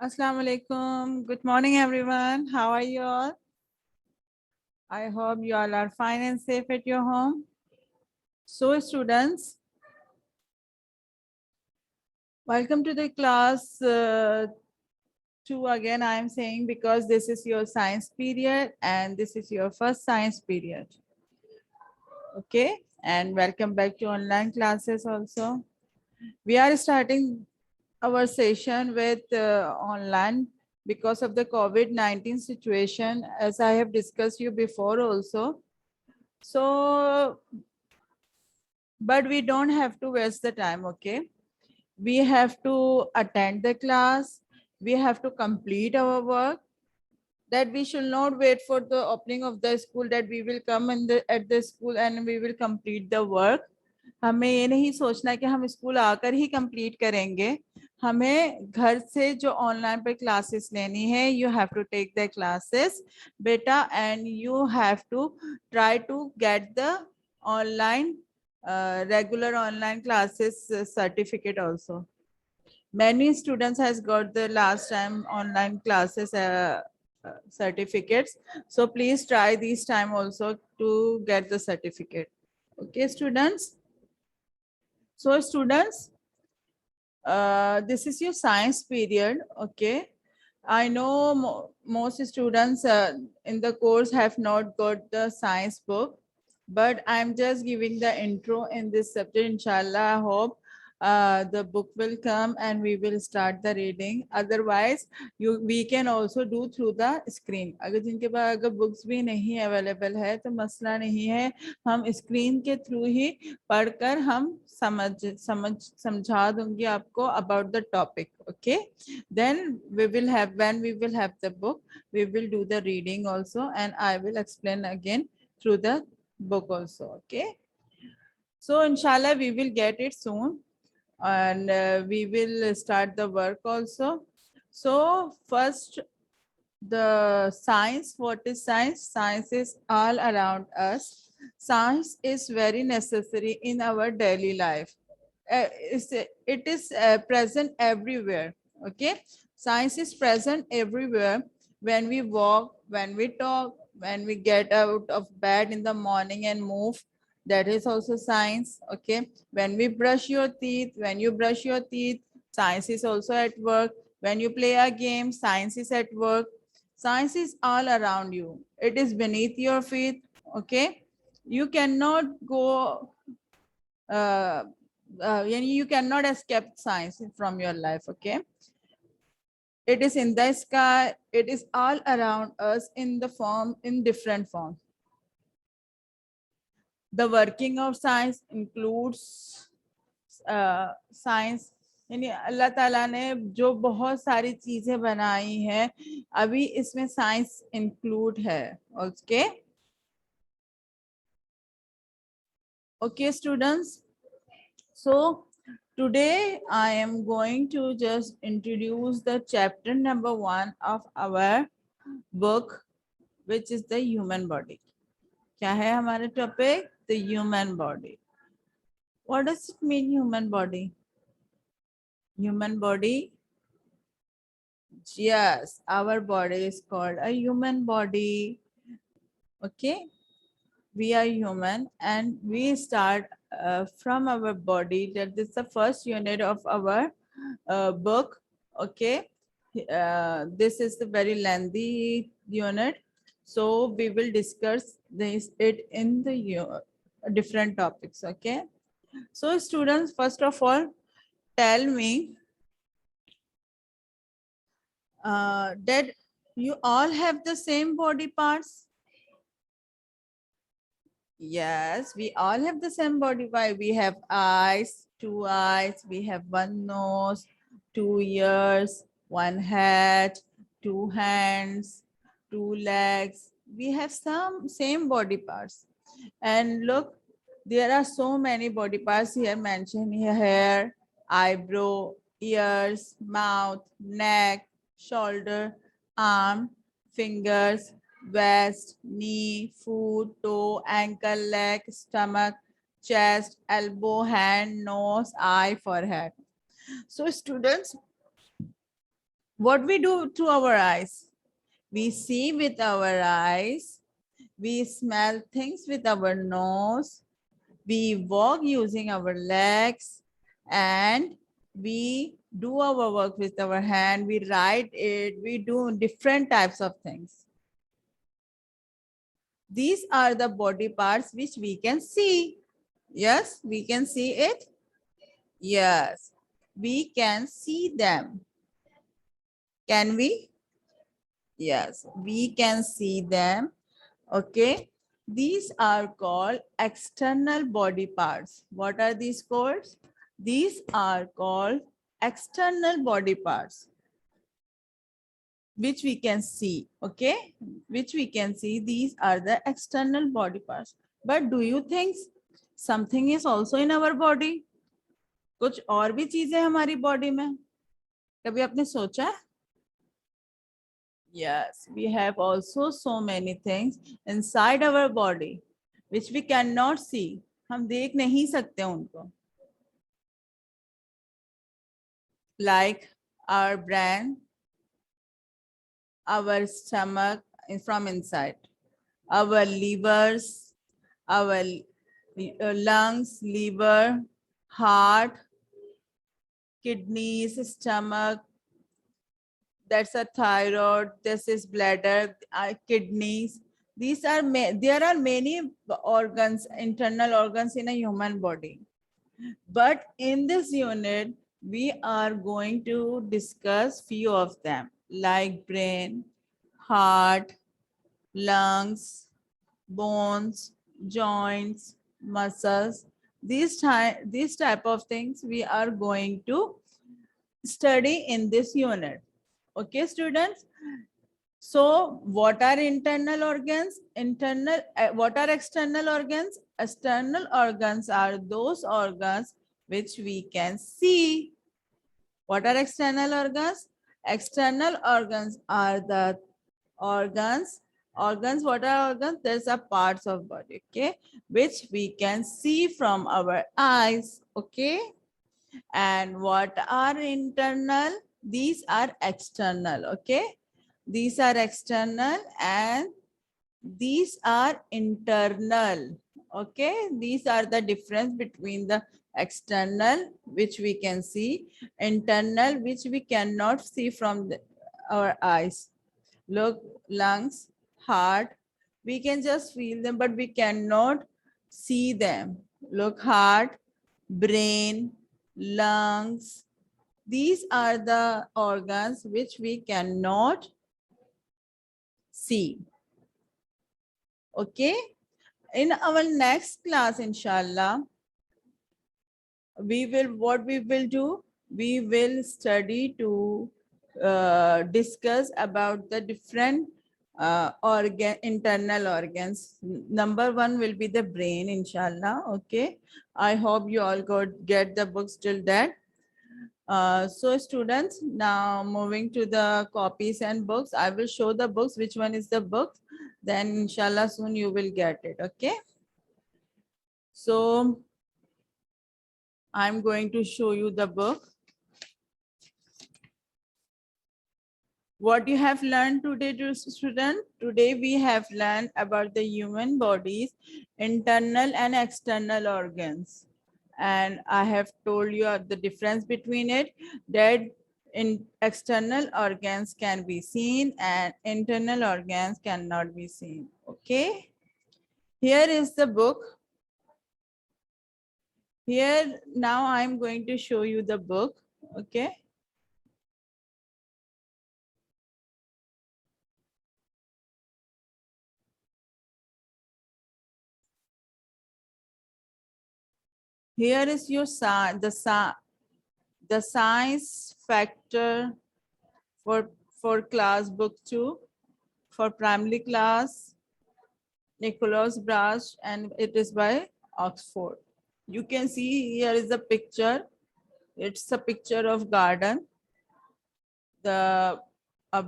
Assalamu alaikum. Good morning, everyone. How are you all? I hope you all are fine and safe at your home. So, students, welcome to the class 2 again. I am saying because this is your science period and this is your first science period. Okay, and welcome back to online classes also. We are starting our session with online because of the COVID-19 situation, as I have discussed you before also. So, but we don't have to waste the time, okay? We have to attend the class. We have to complete our work. That we should not wait for the opening of the school, that we will come in at the school and we will complete the work. हमें ये नहीं सोचना कि हम school आकर ही complete करेंगे. हमें घर से जो ऑनलाइन पे क्लासेस लेनी है, you have to take the classes बेटा, and you have to try to get the online regular online classes certificate also. Many students has got the last time online classes certificates, so please try this time also to get the certificate. Okay, students. So students, this is your science period. Okay, I know most students in the course have not got the science book, but I'm just giving the intro in this subject. Inshallah, I hope the book will come and we will start the reading. Otherwise, we can also do through the screen. अगर जिनके पास अगर books भी नहीं available है तो मसला नहीं है, हम screen के through ही पढ़कर हम समझा दूंगी आपको about the topic. Okay, then when we will have the book, we will do the reading also, and I will explain again through the book also. Okay, so inshallah we will get it soon, and we will start the work also. So first, the science. What is science? Science is all around us. Science is very necessary in our daily life. It is present everywhere. Okay, science is present everywhere. When we walk, when we talk, when we get out of bed in the morning and move, that is also science. Okay, when we brush your teeth, when you brush your teeth, science is also at work. When you play a game, science is at work. Science is all around you. It is beneath your feet. Okay, you cannot go you cannot escape science from your life. Okay, it is in the sky, it is all around us in different forms. The working of science includes science, यानी अल्लाह ताला ने जो बहुत सारी चीजें बनाई हैं, अभी इसमें साइंस इंक्लूड है. Okay, okay students, so today I am going to just introduce the chapter number 1 of our book, which is the human body. क्या है हमारा topic? The human body. What does it mean, human body? Human body? Yes, our body is called a human body. Okay, we are human and we start from our body. That is the first unit of our book. Okay, this is the very lengthy unit, so we will discuss it in the different topics. Okay, so students, first of all, tell me that you all have the same body parts. Yes, we all have the same body. Why? We have eyes, 2 eyes, we have one nose, 2 ears, one head, 2 hands, 2 legs. We have some same body parts. And look, there are so many body parts here mentioned here: hair, eyebrow, ears, mouth, neck, shoulder, arm, fingers, waist, knee, foot, toe, ankle, leg, stomach, chest, elbow, hand, nose, eye, forehead. So students, What we do through our eyes? We see with our eyes, we smell things with our nose, we walk using our legs, and we do our work with our hand, we write it, we do different types of things. These are the body parts which we can see. Yes, we can see it. Yes, we can see them. Can we? Yes, we can see them. Okay, these are called external body parts. What are these called? These are called external body parts, which we can see. Okay, which we can see. These are the external body parts. But do you think something is also in our body? कुछ और भी चीजें हमारी body में? कभी आपने सोचा है? Yes, we have also so many things inside our body which we cannot see. हम देख नहीं सकते उनको. Like our brain, our stomach from inside, our livers, our lungs, liver, heart, kidneys, stomach, that's a thyroid, this is bladder, kidneys. These are, there are many organs, internal organs in a human body. But in this unit, we are going to discuss few of them, like brain, heart, lungs, bones, joints, muscles. These type of things we are going to study in this unit. Okay, students? So what are internal organs? What are external organs? External organs are those organs which we can see. What are external organs? External organs are the organs. What are organs? There's a parts of body, okay, which we can see from our eyes, okay. And what are internal? These are external, okay. These are external and these are internal, okay. These are the difference between the external, which we can see, internal, which we cannot see from our eyes. Look, lungs, heart, we can just feel them, but we cannot see them. Look, heart, brain, lungs, these are the organs which we cannot see. Okay, in our next class, inshallah, what we will do, we will study to discuss about the different internal organs. Number one will be the brain, inshallah. Okay, I hope you all get the books till that. So students, now moving to the copies and books, I will show the books, which one is the book, then inshallah soon you will get it, okay. So I'm going to show you the book. What you have learned today, student? Today we have learned about the human body's internal and external organs. And I have told you the difference between it, that in external organs can be seen and internal organs cannot be seen. Okay. Here is the book. Here now I'm going to show you the book. Okay. Here is your the science factor for class book 2 for primary class, Nicholas Brash, and it is by Oxford. You can see here is the picture. It's a picture of garden. The a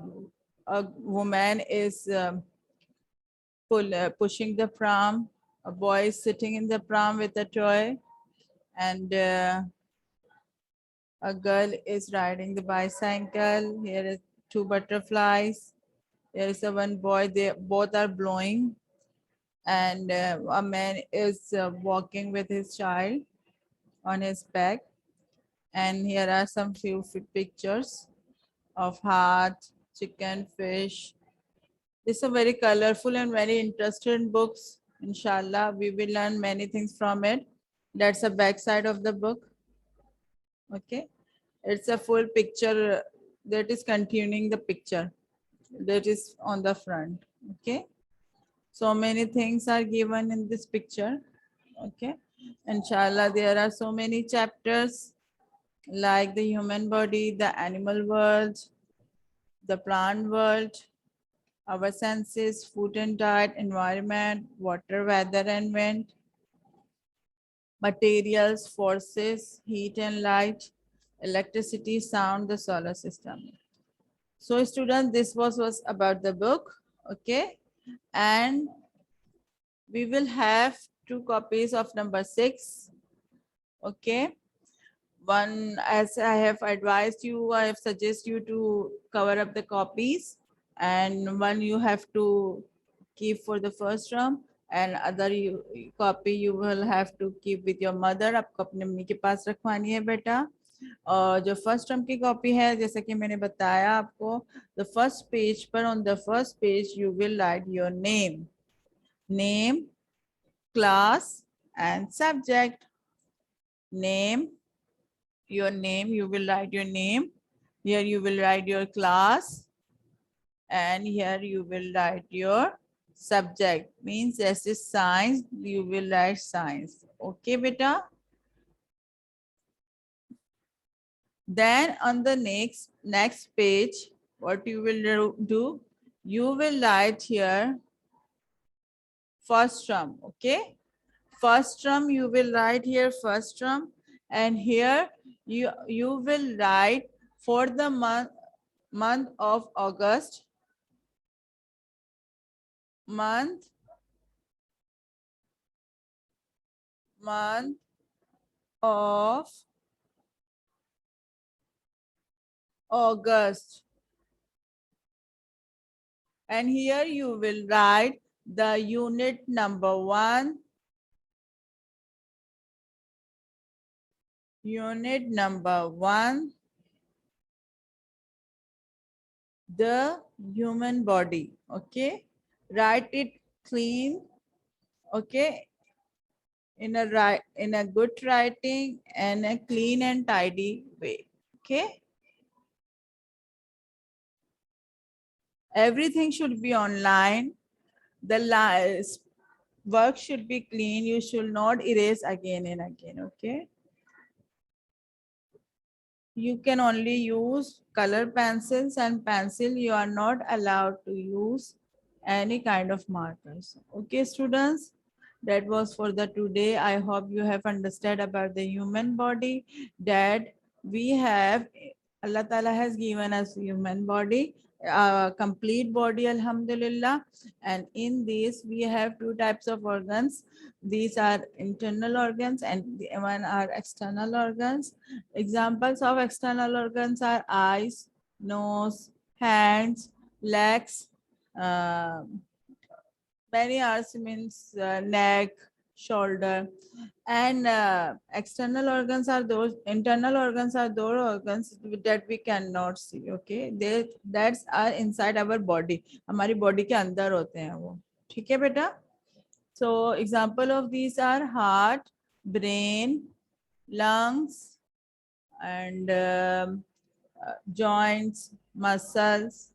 woman is pushing the pram. A boy is sitting in the pram with a toy, and a girl is riding the bicycle. Here is two butterflies. There is a one boy, they both are blowing, and a man is walking with his child on his back. And here are some few pictures of heart, chicken, fish. These are very colorful and very interesting books. Inshallah, we will learn many things from it. That's the back side of the book. Okay, it's a full picture that is continuing the picture that is on the front. Okay, so many things are given in this picture. Okay, inshallah, there are so many chapters like the human body, the animal world, the plant world, our senses, food and diet, environment, water, weather and wind, materials, forces, heat and light, electricity, sound, the solar system. So students, this was about the book. Okay, and we will have 2 copies of number 6. Okay, one, as I have advised you, I have suggested you to cover up the copies, and one you have to keep for the first term, and other copy you will have to keep with your mother. आपको अपने mummy के पास रखवानी है बेटा. और जो first term की copy है, जैसा कि मैंने बताया आपको, द फर्स्ट पेज पर, on the first page you will write your name, class and subject. Your name, you will write your name. Here you will write your class, and here you will write your subject. Means this is science, you will write science. Okay, beta. Then on the next page, what you will do, you will write here first term. Okay, first term you will write here first term, and here you will write for the month of August, month of August, and here you will write the unit number 1, unit number 1, the human body. Okay, write it clean. Okay, in a good writing and a clean and tidy way. Okay, everything should be online. The work should be clean. You should not erase again and again. Okay, you can only use color pencils and pencil. You are not allowed to use any kind of markers. Okay, students, that was for the today. I hope you have understood about the human body, that we have, Allah Ta'ala has given us human body, complete body, alhamdulillah. And in this we have 2 types of organs. These are internal organs and the one are external organs. Examples of external organs are eyes, nose, hands, legs, many arts means neck, shoulder, and external organs are those, internal organs are those organs that we cannot see. Okay, that's are inside our body. हमारी body के अंदर होते हैं वो. ठीक है बेटा? So example of these are heart, brain, lungs, and joints, muscles,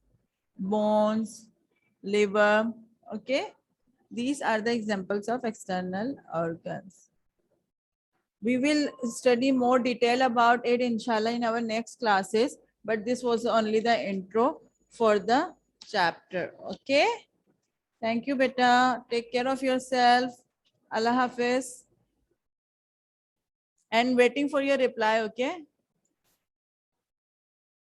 bones, liver. Okay, these are the examples of external organs. We will study more detail about it inshallah in our next classes, but this was only the intro for the chapter. Okay, thank you beta, take care of yourself. Allah Hafiz, and waiting for your reply. Okay.